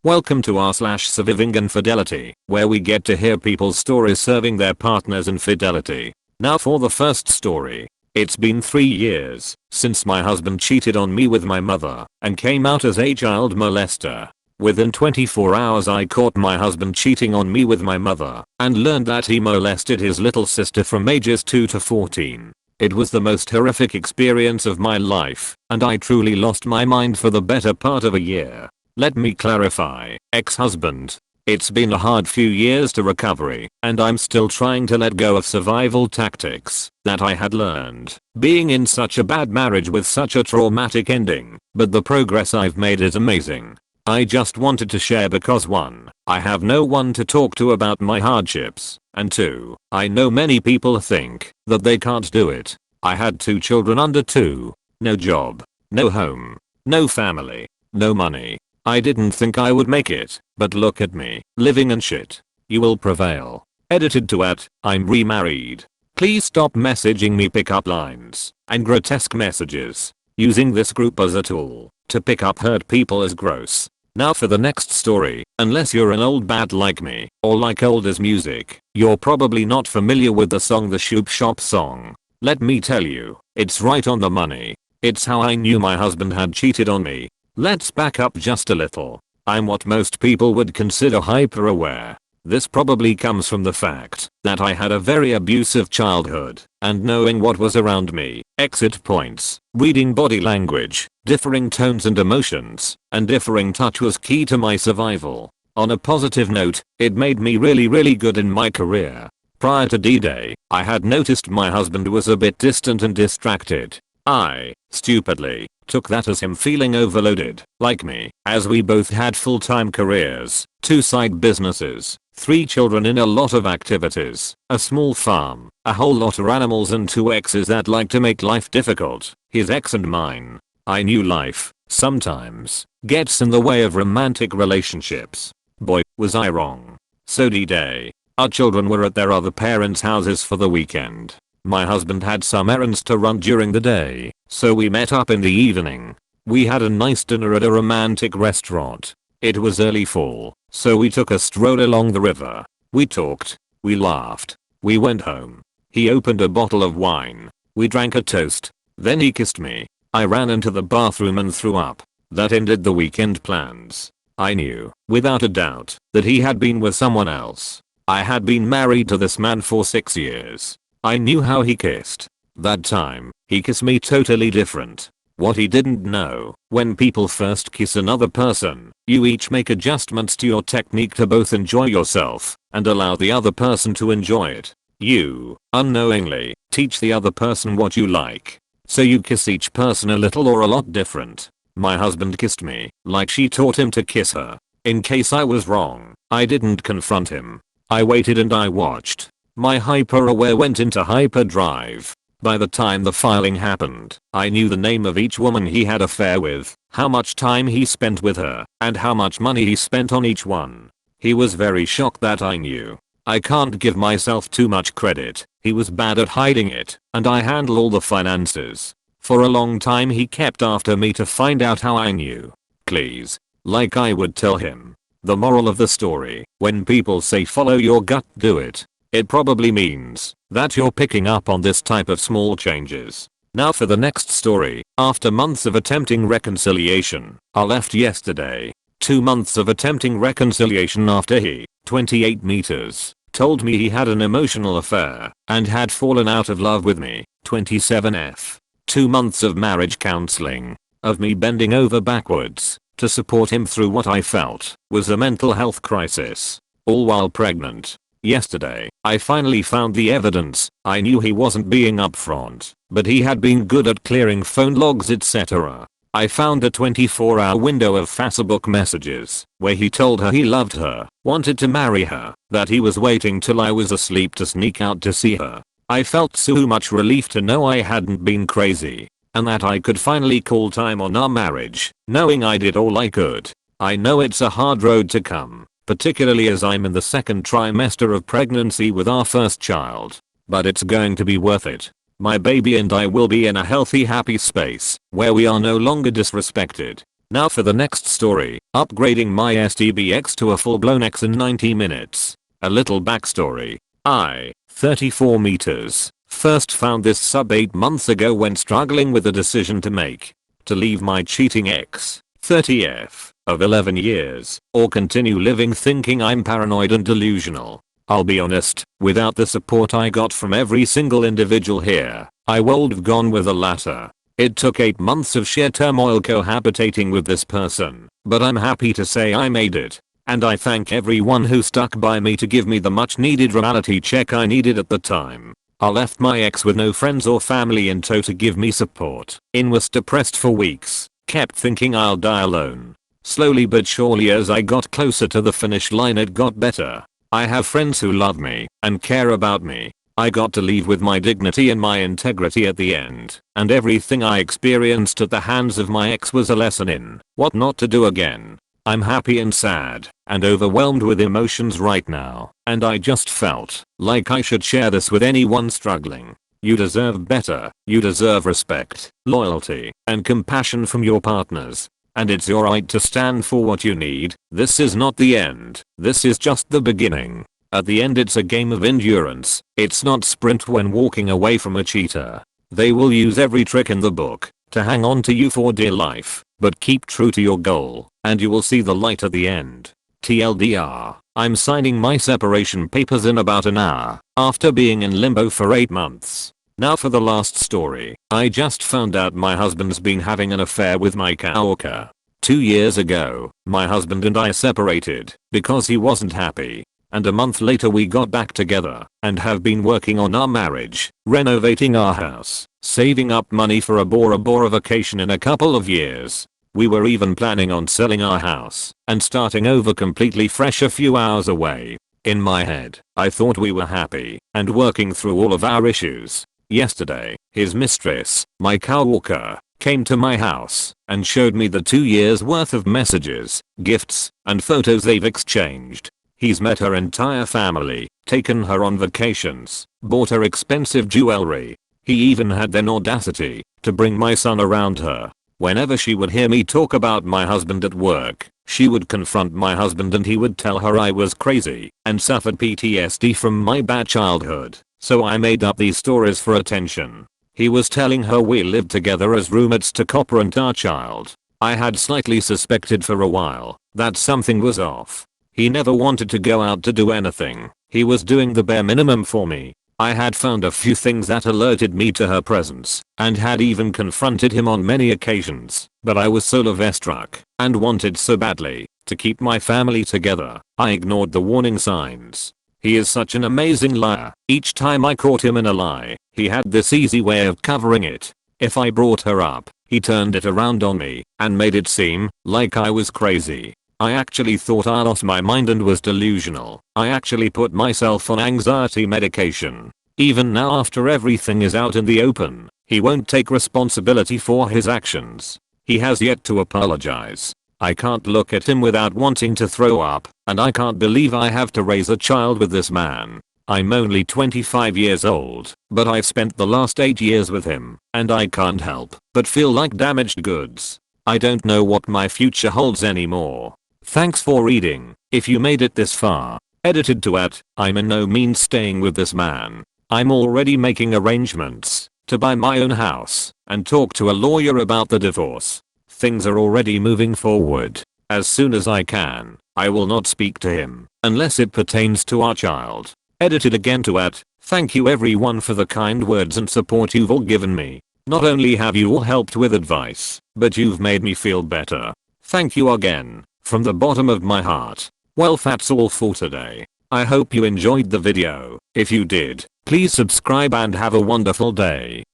Welcome to r/survivinginfidelity, where we get to hear people's stories serving their partners infidelity. Now for the first story. It's been 3 years since my husband cheated on me with my mother and came out as a child molester. Within 24 hours I caught my husband cheating on me with my mother and learned that he molested his little sister from ages 2 to 14. It was the most horrific experience of my life, and I truly lost my mind for the better part of a year. Let me clarify, ex-husband. It's been a hard few years to recovery, and I'm still trying to let go of survival tactics that I had learned being in such a bad marriage with such a traumatic ending, but the progress I've made is amazing. I just wanted to share because 1. I have no one to talk to about my hardships, and 2. I know many people think that they can't do it. I had 2 children under 2, no job, no home, no family, no money. I didn't think I would make it, but look at me, living in shit. You will prevail. Edited to I'm remarried. Please stop messaging me pickup lines and grotesque messages. Using this group as a tool to pick up hurt people is gross. Now for the next story. Unless you're an old bat like me, or like old as music, you're probably not familiar with the song The Shoop Shop Song. Let me tell you, it's right on the money. It's how I knew my husband had cheated on me. Let's back up just a little. I'm what most people would consider hyper aware. This probably comes from the fact that I had a very abusive childhood, and knowing what was around me, exit points, reading body language, differing tones and emotions, and differing touch was key to my survival. On a positive note, it made me really good in my career. Prior to D-Day, I had noticed my husband was a bit distant and distracted. I, stupidly, took that as him feeling overloaded, like me, as we both had full-time careers, 2 side businesses, 3 children in a lot of activities, a small farm, a whole lot of animals and 2 exes that like to make life difficult, his ex and mine. I knew life, sometimes, gets in the way of romantic relationships. Boy, was I wrong. So D-Day. Our children were at their other parents' houses for the weekend. My husband had some errands to run during the day, so we met up in the evening. We had a nice dinner at a romantic restaurant. It was early fall, so we took a stroll along the river. We talked. We laughed. We went home. He opened a bottle of wine. We drank a toast. Then he kissed me. I ran into the bathroom and threw up. That ended the weekend plans. I knew, without a doubt, that he had been with someone else. I had been married to this man for 6 years. I knew how he kissed. That time, he kissed me totally different. What he didn't know, when people first kiss another person, you each make adjustments to your technique to both enjoy yourself and allow the other person to enjoy it. You, unknowingly, teach the other person what you like. So you kiss each person a little or a lot different. My husband kissed me like she taught him to kiss her. In case I was wrong, I didn't confront him. I waited and I watched. My hyper-aware went into hyperdrive. By the time the filing happened, I knew the name of each woman he had affair with, how much time he spent with her, and how much money he spent on each one. He was very shocked that I knew. I can't give myself too much credit. He was bad at hiding it, and I handle all the finances. For a long time he kept after me to find out how I knew. Please. Like I would tell him. The moral of the story, when people say follow your gut, do it. It probably means that you're picking up on this type of small changes. Now for the next story. After months of attempting reconciliation, I left yesterday. 2 months of attempting reconciliation after he, 28 meters, told me he had an emotional affair and had fallen out of love with me, 27F. 2 months of marriage counseling, of me bending over backwards to support him through what I felt was a mental health crisis, all while pregnant. Yesterday, I finally found the evidence. I knew he wasn't being upfront, but he had been good at clearing phone logs etc. I found a 24-hour window of Facebook messages where he told her he loved her, wanted to marry her, that he was waiting till I was asleep to sneak out to see her. I felt so much relief to know I hadn't been crazy, and that I could finally call time on our marriage, knowing I did all I could. I know it's a hard road to come, particularly as I'm in the 2nd trimester of pregnancy with our first child. But it's going to be worth it. My baby and I will be in a healthy, happy space where we are no longer disrespected. Now for the next story, upgrading my STBX to a full-blown X in 90 minutes. A little backstory. I, 34 meters, first found this sub 8 months ago when struggling with a decision to make. To leave my cheating ex, 30F, of 11 years, or continue living thinking I'm paranoid and delusional. I'll be honest, without the support I got from every single individual here, I would have gone with the latter. It took 8 months of sheer turmoil cohabitating with this person, but I'm happy to say I made it. And I thank everyone who stuck by me to give me the much needed reality check I needed at the time. I left my ex with no friends or family in tow to give me support. Was depressed for weeks, kept thinking I'll die alone. Slowly but surely as I got closer to the finish line it got better. I have friends who love me and care about me. I got to leave with my dignity and my integrity at the end, and everything I experienced at the hands of my ex was a lesson in what not to do again. I'm happy and sad and overwhelmed with emotions right now, and I just felt like I should share this with anyone struggling. You deserve better. You deserve respect, loyalty, and compassion from your partners. And it's your right to stand for what you need. This is not the end. This is just the beginning. At the end it's a game of endurance. It's not sprint when walking away from a cheater. They will use every trick in the book to hang on to you for dear life, but keep true to your goal, and you will see the light at the end. TLDR, I'm signing my separation papers in about an hour, after being in limbo for 8 months. Now for the last story. I just found out my husband's been having an affair with my coworker. 2 years ago, my husband and I separated because he wasn't happy. And a month later we got back together and have been working on our marriage, renovating our house, saving up money for a Bora Bora vacation in a couple of years. We were even planning on selling our house and starting over completely fresh a few hours away. In my head, I thought we were happy and working through all of our issues. Yesterday, his mistress, my coworker, came to my house and showed me the 2 years worth of messages, gifts, and photos they've exchanged. He's met her entire family, taken her on vacations, bought her expensive jewelry. He even had the audacity to bring my son around her. Whenever she would hear me talk about my husband at work, she would confront my husband and he would tell her I was crazy and suffered PTSD from my bad childhood. So I made up these stories for attention. He was telling her we lived together as roommates to co-parent our child. I had slightly suspected for a while that something was off. He never wanted to go out to do anything. He was doing the bare minimum for me. I had found a few things that alerted me to her presence and had even confronted him on many occasions, but I was so love-struck and wanted so badly to keep my family together. I ignored the warning signs. He is such an amazing liar. Each time I caught him in a lie, he had this easy way of covering it. If I brought her up, he turned it around on me and made it seem like I was crazy. I actually thought I lost my mind and was delusional. I actually put myself on anxiety medication. Even now after everything is out in the open, he won't take responsibility for his actions. He has yet to apologize. I can't look at him without wanting to throw up, and I can't believe I have to raise a child with this man. I'm only 25 years old, but I've spent the last 8 years with him, and I can't help but feel like damaged goods. I don't know what my future holds anymore. Thanks for reading. If you made it this far. Edited to I'm in no means staying with this man. I'm already making arrangements to buy my own house and talk to a lawyer about the divorce. Things are already moving forward. As soon as I can, I will not speak to him unless it pertains to our child. Edited again to thank you everyone for the kind words and support you've all given me. Not only have you all helped with advice, but you've made me feel better. Thank you again, from the bottom of my heart. Well, that's all for today. I hope you enjoyed the video. If you did, please subscribe and have a wonderful day.